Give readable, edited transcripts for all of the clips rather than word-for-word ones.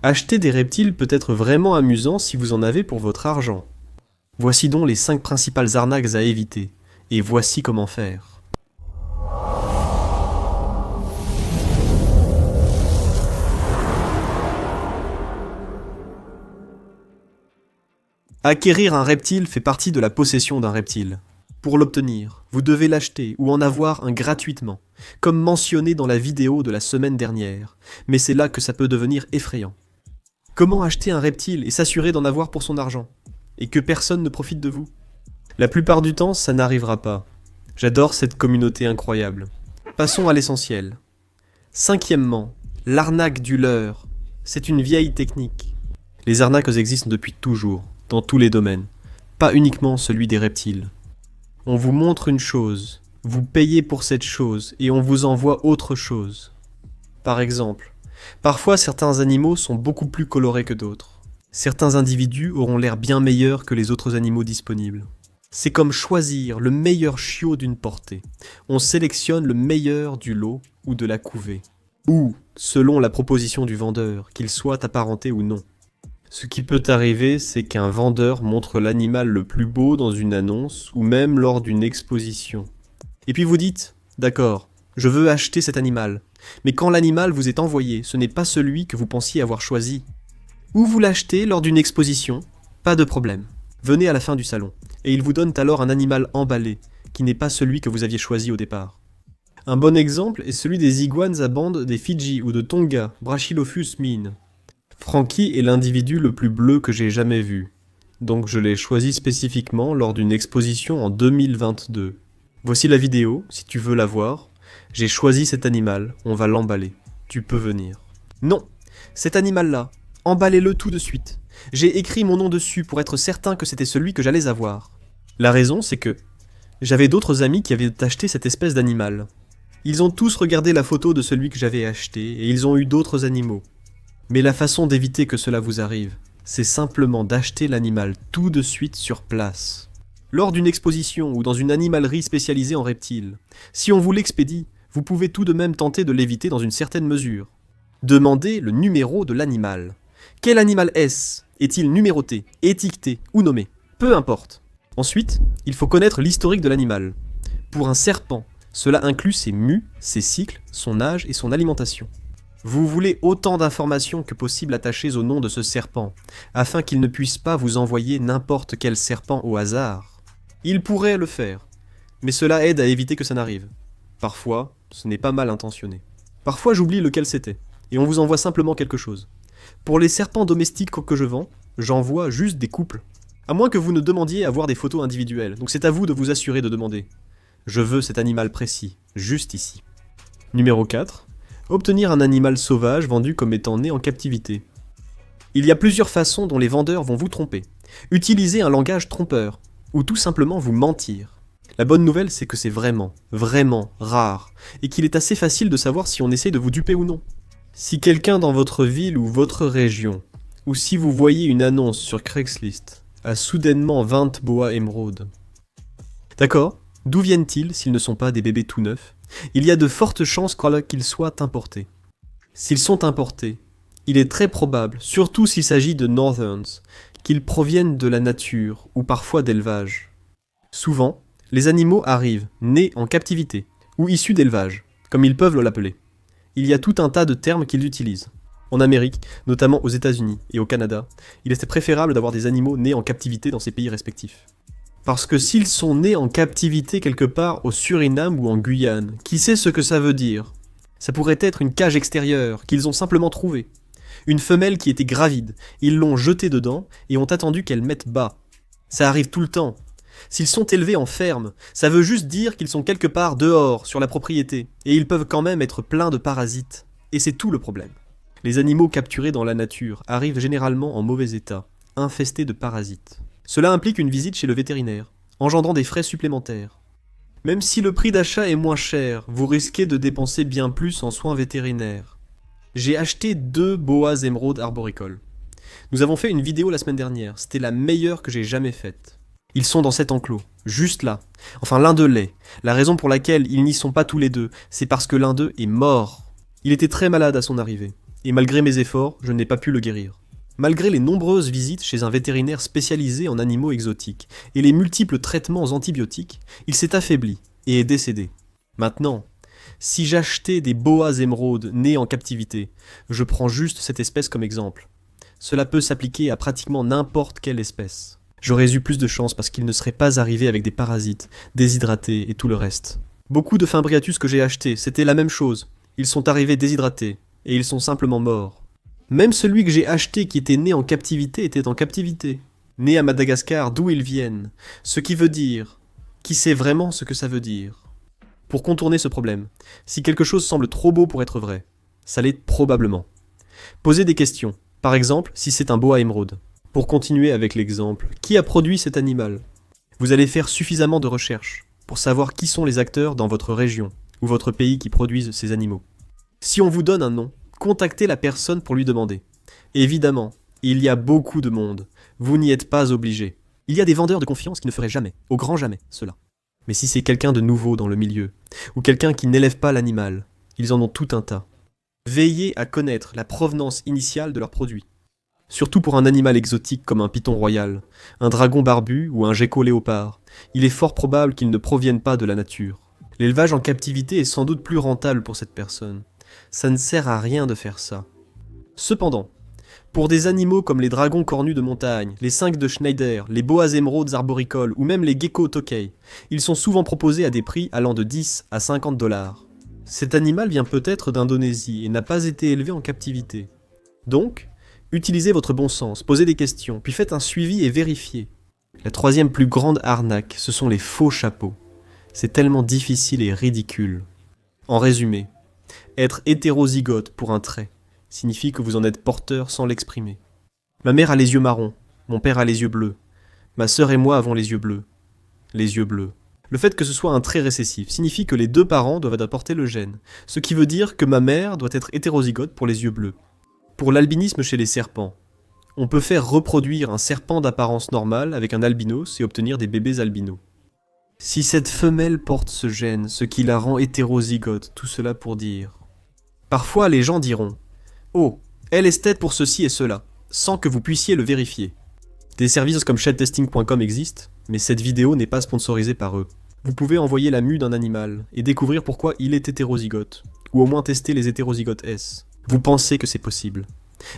Acheter des reptiles peut être vraiment amusant si vous en avez pour votre argent. Voici donc les 5 principales arnaques à éviter, et voici comment faire. Acquérir un reptile fait partie de la possession d'un reptile. Pour l'obtenir, vous devez l'acheter ou en avoir un gratuitement, comme mentionné dans la vidéo de la semaine dernière, mais c'est là que ça peut devenir effrayant. Comment acheter un reptile et s'assurer d'en avoir pour son argent, et que personne ne profite de vous? La plupart du temps, ça n'arrivera pas. J'adore cette communauté incroyable. Passons à l'essentiel. Cinquièmement, l'arnaque du leurre. C'est une vieille technique. Les arnaques existent depuis toujours, dans tous les domaines, pas uniquement celui des reptiles. On vous montre une chose, vous payez pour cette chose et on vous envoie autre chose. Par exemple, parfois certains animaux sont beaucoup plus colorés que d'autres. Certains individus auront l'air bien meilleurs que les autres animaux disponibles. C'est comme choisir le meilleur chiot d'une portée. On sélectionne le meilleur du lot ou de la couvée. Ou, selon la proposition du vendeur, qu'il soit apparenté ou non. Ce qui peut arriver, c'est qu'un vendeur montre l'animal le plus beau dans une annonce ou même lors d'une exposition. Et puis vous dites, d'accord, je veux acheter cet animal. Mais quand l'animal vous est envoyé, ce n'est pas celui que vous pensiez avoir choisi. Ou vous l'achetez lors d'une exposition, pas de problème. Venez à la fin du salon, et ils vous donnent alors un animal emballé, qui n'est pas celui que vous aviez choisi au départ. Un bon exemple est celui des iguanes à bandes des Fidji ou de Tonga, Brachylophus min. Frankie est l'individu le plus bleu que j'ai jamais vu, donc je l'ai choisi spécifiquement lors d'une exposition en 2022. Voici la vidéo, si tu veux la voir. J'ai choisi cet animal, on va l'emballer. Tu peux venir. Non, cet animal-là, emballez-le tout de suite. J'ai écrit mon nom dessus pour être certain que c'était celui que j'allais avoir. La raison, c'est que j'avais d'autres amis qui avaient acheté cette espèce d'animal. Ils ont tous regardé la photo de celui que j'avais acheté et ils ont eu d'autres animaux. Mais la façon d'éviter que cela vous arrive, c'est simplement d'acheter l'animal tout de suite sur place. Lors d'une exposition ou dans une animalerie spécialisée en reptiles, si on vous l'expédie, vous pouvez tout de même tenter de l'éviter dans une certaine mesure. Demandez le numéro de l'animal. Quel animal est-ce? Est-il numéroté, étiqueté ou nommé? Peu importe. Ensuite, il faut connaître l'historique de l'animal. Pour un serpent, cela inclut ses mues, ses cycles, son âge et son alimentation. Vous voulez autant d'informations que possible attachées au nom de ce serpent, afin qu'il ne puisse pas vous envoyer n'importe quel serpent au hasard. Il pourrait le faire, mais cela aide à éviter que ça n'arrive. Parfois, ce n'est pas mal intentionné. Parfois j'oublie lequel c'était, et on vous envoie simplement quelque chose. Pour les serpents domestiques que je vends, j'envoie juste des couples. À moins que vous ne demandiez à voir des photos individuelles, donc c'est à vous de vous assurer de demander. Je veux cet animal précis, juste ici. Numéro 4. Obtenir un animal sauvage vendu comme étant né en captivité. Il y a plusieurs façons dont les vendeurs vont vous tromper. Utiliser un langage trompeur, ou tout simplement vous mentir. La bonne nouvelle, c'est que c'est vraiment, vraiment rare, et qu'il est assez facile de savoir si on essaie de vous duper ou non. Si quelqu'un dans votre ville ou votre région, ou si vous voyez une annonce sur Craigslist, a soudainement 20 boa émeraudes. D'accord, d'où viennent-ils s'ils ne sont pas des bébés tout neufs? Il y a de fortes chances qu'ils soient importés. S'ils sont importés, il est très probable, surtout s'il s'agit de Northerns, qu'ils proviennent de la nature ou parfois d'élevage. Souvent, les animaux arrivent nés en captivité ou issus d'élevage, comme ils peuvent l'appeler. Il y a tout un tas de termes qu'ils utilisent. En Amérique, notamment aux États-Unis et au Canada, il est préférable d'avoir des animaux nés en captivité dans ces pays respectifs. Parce que s'ils sont nés en captivité quelque part au Suriname ou en Guyane, qui sait ce que ça veut dire? Ça pourrait être une cage extérieure qu'ils ont simplement trouvée. Une femelle qui était gravide, ils l'ont jetée dedans et ont attendu qu'elle mette bas. Ça arrive tout le temps. S'ils sont élevés en ferme, ça veut juste dire qu'ils sont quelque part dehors, sur la propriété, et ils peuvent quand même être pleins de parasites. Et c'est tout le problème. Les animaux capturés dans la nature arrivent généralement en mauvais état, infestés de parasites. Cela implique une visite chez le vétérinaire, engendrant des frais supplémentaires. Même si le prix d'achat est moins cher, vous risquez de dépenser bien plus en soins vétérinaires. J'ai acheté 2 boas émeraudes arboricoles. Nous avons fait une vidéo la semaine dernière, c'était la meilleure que j'ai jamais faite. Ils sont dans cet enclos, juste là. Enfin, l'un d'eux l'est. La raison pour laquelle ils n'y sont pas tous les deux, c'est parce que l'un d'eux est mort. Il était très malade à son arrivée. et malgré mes efforts, je n'ai pas pu le guérir. Malgré les nombreuses visites chez un vétérinaire spécialisé en animaux exotiques et les multiples traitements antibiotiques, il s'est affaibli et est décédé. Maintenant, si j'achetais des boas émeraudes nés en captivité, je prends juste cette espèce comme exemple. Cela peut s'appliquer à pratiquement n'importe quelle espèce. J'aurais eu plus de chance parce qu'ils ne seraient pas arrivés avec des parasites, déshydratés et tout le reste. Beaucoup de Fimbriatus que j'ai achetés, c'était la même chose. Ils sont arrivés déshydratés, et ils sont simplement morts. Même celui que j'ai acheté qui était né en captivité était en captivité. Né à Madagascar, d'où ils viennent. Ce qui veut dire... Qui sait vraiment ce que ça veut dire? Pour contourner ce problème, si quelque chose semble trop beau pour être vrai, ça l'est probablement. Posez des questions. Par exemple, si c'est un boa émeraude. Pour continuer avec l'exemple, qui a produit cet animal? Vous allez faire suffisamment de recherches pour savoir qui sont les acteurs dans votre région ou votre pays qui produisent ces animaux. Si on vous donne un nom, contactez la personne pour lui demander. Évidemment, il y a beaucoup de monde. Vous n'y êtes pas obligé. Il y a des vendeurs de confiance qui ne feraient jamais, au grand jamais, cela. Mais si c'est quelqu'un de nouveau dans le milieu, ou quelqu'un qui n'élève pas l'animal, ils en ont tout un tas. Veillez à connaître la provenance initiale de leurs produits. Surtout pour un animal exotique comme un python royal, un dragon barbu ou un gecko léopard, il est fort probable qu'ils ne proviennent pas de la nature. L'élevage en captivité est sans doute plus rentable pour cette personne. Ça ne sert à rien de faire ça. Cependant, pour des animaux comme les dragons cornus de montagne, les 5 de Schneider, les boas émeraudes arboricoles ou même les geckos Tokay, ils sont souvent proposés à des prix allant de 10 à 50 $. Cet animal vient peut-être d'Indonésie et n'a pas été élevé en captivité. Donc, utilisez votre bon sens, posez des questions, puis faites un suivi et vérifiez. La troisième plus grande arnaque, ce sont les faux chapeaux. C'est tellement difficile et ridicule. En résumé, être hétérozygote pour un trait signifie que vous en êtes porteur sans l'exprimer. Ma mère a les yeux marrons, mon père a les yeux bleus. Ma sœur et moi avons les yeux bleus. Les yeux bleus. Le fait que ce soit un trait récessif signifie que les deux parents doivent apporter le gène, ce qui veut dire que ma mère doit être hétérozygote pour les yeux bleus. Pour l'albinisme chez les serpents, on peut faire reproduire un serpent d'apparence normale avec un albinos et obtenir des bébés albinos. Si cette femelle porte ce gène, ce qui la rend hétérozygote, tout cela pour dire... Parfois les gens diront « Oh, elle est tête pour ceci et cela », sans que vous puissiez le vérifier. Des services comme shadtesting.com existent, mais cette vidéo n'est pas sponsorisée par eux. Vous pouvez envoyer la mue d'un animal et découvrir pourquoi il est hétérozygote, ou au moins tester les hétérozygotes S. Vous pensez que c'est possible.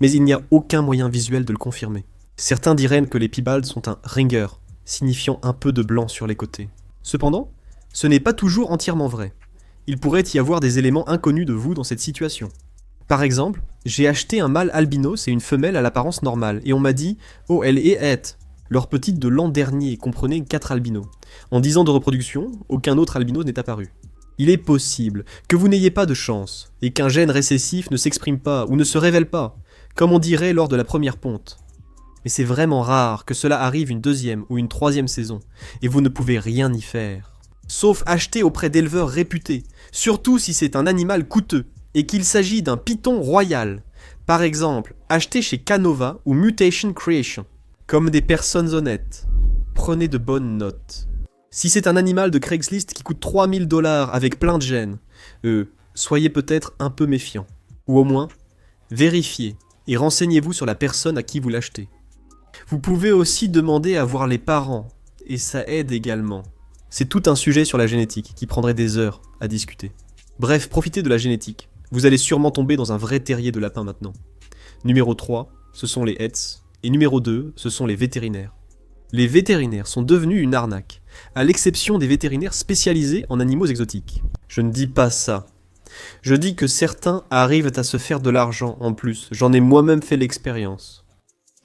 Mais il n'y a aucun moyen visuel de le confirmer. Certains diraient que les piebald sont un ringer, signifiant un peu de blanc sur les côtés. Cependant, ce n'est pas toujours entièrement vrai. Il pourrait y avoir des éléments inconnus de vous dans cette situation. Par exemple, j'ai acheté un mâle albinos et une femelle à l'apparence normale, et on m'a dit « Oh, elle est hête !» Leur petite de l'an dernier comprenait 4 albinos. En 10 ans de reproduction, aucun autre albinos n'est apparu. Il est possible que vous n'ayez pas de chance, et qu'un gène récessif ne s'exprime pas ou ne se révèle pas, comme on dirait lors de la première ponte. Mais c'est vraiment rare que cela arrive une deuxième ou une troisième saison, et vous ne pouvez rien y faire. Sauf acheter auprès d'éleveurs réputés, surtout si c'est un animal coûteux, et qu'il s'agit d'un python royal. Par exemple, acheter chez Canova ou Mutation Creation. Comme des personnes honnêtes, prenez de bonnes notes. Si c'est un animal de Craigslist qui coûte 3000 $ avec plein de gènes, soyez peut-être un peu méfiant. Ou au moins, vérifiez et renseignez-vous sur la personne à qui vous l'achetez. Vous pouvez aussi demander à voir les parents, et ça aide également. C'est tout un sujet sur la génétique qui prendrait des heures à discuter. Bref, profitez de la génétique. Vous allez sûrement tomber dans un vrai terrier de lapin maintenant. Numéro 3, ce sont les Hetz, et numéro 2, ce sont les vétérinaires. Les vétérinaires sont devenus une arnaque, à l'exception des vétérinaires spécialisés en animaux exotiques. Je ne dis pas ça. Je dis que certains arrivent à se faire de l'argent en plus, j'en ai moi-même fait l'expérience.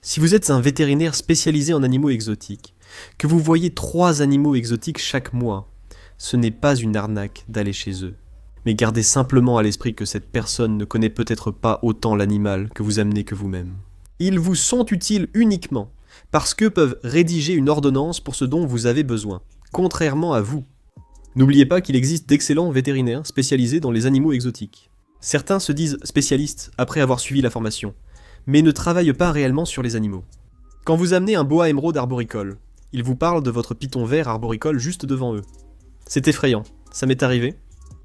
Si vous êtes un vétérinaire spécialisé en animaux exotiques, que vous voyez 3 animaux exotiques chaque mois, ce n'est pas une arnaque d'aller chez eux. Mais gardez simplement à l'esprit que cette personne ne connaît peut-être pas autant l'animal que vous amenez que vous-même. Ils vous sont utiles uniquement parce qu'eux peuvent rédiger une ordonnance pour ce dont vous avez besoin, contrairement à vous. N'oubliez pas qu'il existe d'excellents vétérinaires spécialisés dans les animaux exotiques. Certains se disent spécialistes après avoir suivi la formation, mais ne travaillent pas réellement sur les animaux. Quand vous amenez un boa émeraude arboricole, ils vous parlent de votre python vert arboricole juste devant eux. C'est effrayant, ça m'est arrivé.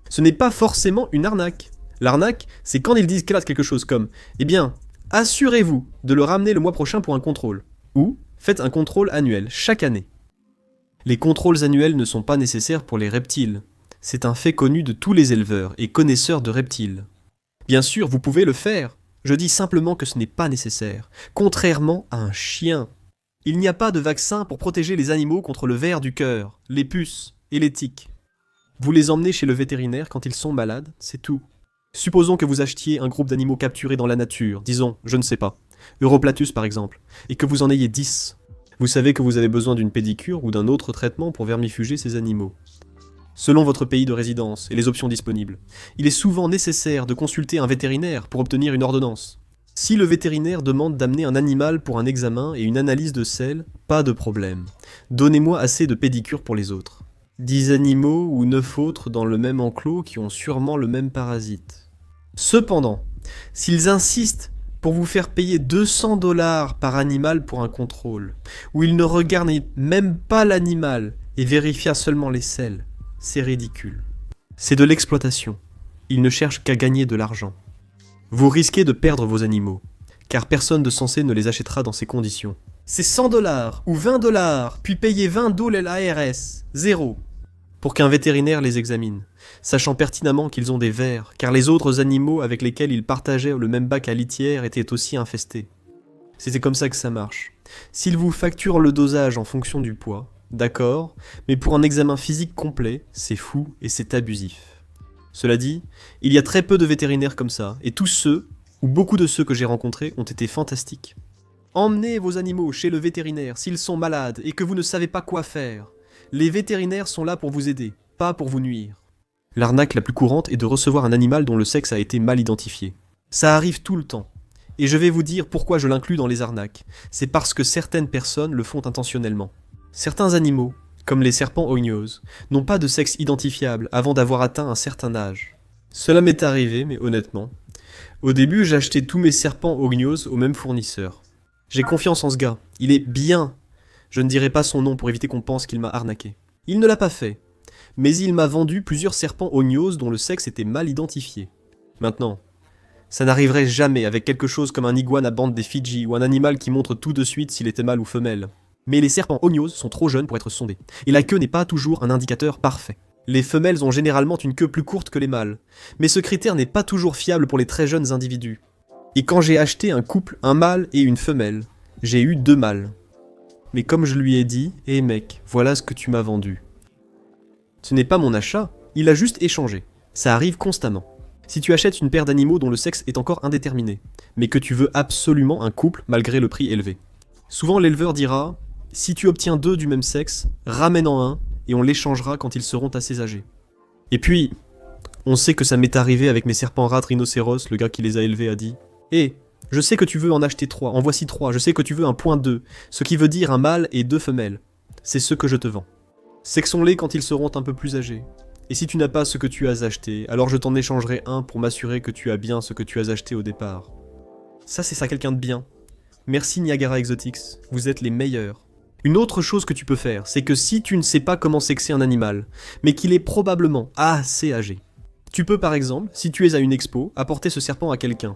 Ce n'est pas forcément une arnaque. L'arnaque, c'est quand ils disent quelque chose comme « Eh bien, assurez-vous de le ramener le mois prochain pour un contrôle » ou « Faites un contrôle annuel, chaque année ». Les contrôles annuels ne sont pas nécessaires pour les reptiles. C'est un fait connu de tous les éleveurs et connaisseurs de reptiles. Bien sûr, vous pouvez le faire. Je dis simplement que ce n'est pas nécessaire, contrairement à un chien. Il n'y a pas de vaccin pour protéger les animaux contre le ver du cœur, les puces et les tiques. Vous les emmenez chez le vétérinaire quand ils sont malades, c'est tout. Supposons que vous achetiez un groupe d'animaux capturés dans la nature, disons, je ne sais pas, Europlatus par exemple, et que vous en ayez 10. Vous savez que vous avez besoin d'une pédicure ou d'un autre traitement pour vermifuger ces animaux. Selon votre pays de résidence et les options disponibles, il est souvent nécessaire de consulter un vétérinaire pour obtenir une ordonnance. Si le vétérinaire demande d'amener un animal pour un examen et une analyse de sel, pas de problème. Donnez-moi assez de pédicure pour les autres. 10 animaux ou 9 autres dans le même enclos qui ont sûrement le même parasite. Cependant, s'ils insistent pour vous faire payer 200 $ par animal pour un contrôle, où ils ne regardent même pas l'animal et vérifient seulement les selles, c'est ridicule. C'est de l'exploitation. Ils ne cherchent qu'à gagner de l'argent. Vous risquez de perdre vos animaux, car personne de sensé ne les achètera dans ces conditions. C'est 100 $ ou 20 $, puis payer 20 $ l'ARS, zéro, pour qu'un vétérinaire les examine, sachant pertinemment qu'ils ont des vers, car les autres animaux avec lesquels ils partageaient le même bac à litière étaient aussi infestés. C'était comme ça que ça marche. S'ils vous facturent le dosage en fonction du poids, d'accord, mais pour un examen physique complet, c'est fou et c'est abusif. Cela dit, il y a très peu de vétérinaires comme ça, et tous ceux, ou beaucoup de ceux que j'ai rencontrés, ont été fantastiques. Emmenez vos animaux chez le vétérinaire s'ils sont malades et que vous ne savez pas quoi faire. Les vétérinaires sont là pour vous aider, pas pour vous nuire. L'arnaque la plus courante est de recevoir un animal dont le sexe a été mal identifié. Ça arrive tout le temps. Et je vais vous dire pourquoi je l'inclus dans les arnaques. C'est parce que certaines personnes le font intentionnellement. Certains animaux, comme les serpents ognos, n'ont pas de sexe identifiable avant d'avoir atteint un certain âge. Cela m'est arrivé, mais honnêtement. Au début, j'achetais tous mes serpents ognos au même fournisseur. J'ai confiance en ce gars, il est bien. Je ne dirai pas son nom pour éviter qu'on pense qu'il m'a arnaqué. Il ne l'a pas fait, mais il m'a vendu plusieurs serpents ognos dont le sexe était mal identifié. Maintenant, ça n'arriverait jamais avec quelque chose comme un iguane à bande des Fidji ou un animal qui montre tout de suite s'il était mâle ou femelle. Mais les serpents ognos sont trop jeunes pour être sondés, et la queue n'est pas toujours un indicateur parfait. Les femelles ont généralement une queue plus courte que les mâles, mais ce critère n'est pas toujours fiable pour les très jeunes individus. Et quand j'ai acheté un couple, un mâle et une femelle, j'ai eu 2 mâles. Mais comme je lui ai dit, « Eh mec, voilà ce que tu m'as vendu. » Ce n'est pas mon achat, il a juste échangé. Ça arrive constamment. Si tu achètes une paire d'animaux dont le sexe est encore indéterminé, mais que tu veux absolument un couple malgré le prix élevé. Souvent l'éleveur dira « Si tu obtiens 2 du même sexe, ramène-en un et on l'échangera quand ils seront assez âgés. » Et puis, on sait que ça m'est arrivé avec mes serpents rats rhinocéros, le gars qui les a élevés a dit « Eh, je sais que tu veux en acheter 3, en voici 3, je sais que tu veux un point 2, ce qui veut dire un mâle et 2 femelles. C'est ce que je te vends. Sexons-les quand ils seront un peu plus âgés. Et si tu n'as pas ce que tu as acheté, alors je t'en échangerai un pour m'assurer que tu as bien ce que tu as acheté au départ. » Ça, c'est ça quelqu'un de bien. Merci Niagara Exotics, vous êtes les meilleurs. Une autre chose que tu peux faire, c'est que si tu ne sais pas comment sexer un animal, mais qu'il est probablement assez âgé, tu peux par exemple, si tu es à une expo, apporter ce serpent à quelqu'un.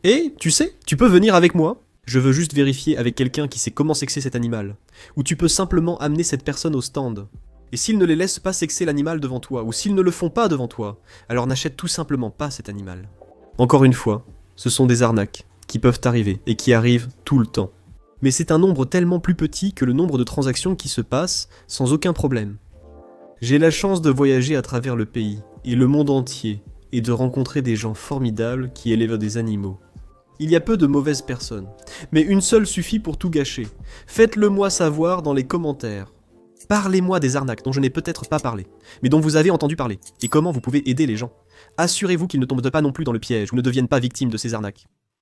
Et, tu sais, tu peux venir avec moi. Je veux juste vérifier avec quelqu'un qui sait comment sexer cet animal. Ou tu peux simplement amener cette personne au stand. Et s'ils ne les laissent pas sexer l'animal devant toi, ou s'ils ne le font pas devant toi, alors n'achète tout simplement pas cet animal. Encore une fois, ce sont des arnaques qui peuvent arriver, et qui arrivent tout le temps. Mais c'est un nombre tellement plus petit que le nombre de transactions qui se passent sans aucun problème. J'ai la chance de voyager à travers le pays, et le monde entier, et de rencontrer des gens formidables qui élèvent des animaux. Il y a peu de mauvaises personnes, mais une seule suffit pour tout gâcher. Faites-le moi savoir dans les commentaires. Parlez-moi des arnaques dont je n'ai peut-être pas parlé, mais dont vous avez entendu parler, et comment vous pouvez aider les gens. Assurez-vous qu'ils ne tombent pas non plus dans le piège ou ne deviennent pas victimes de ces arnaques.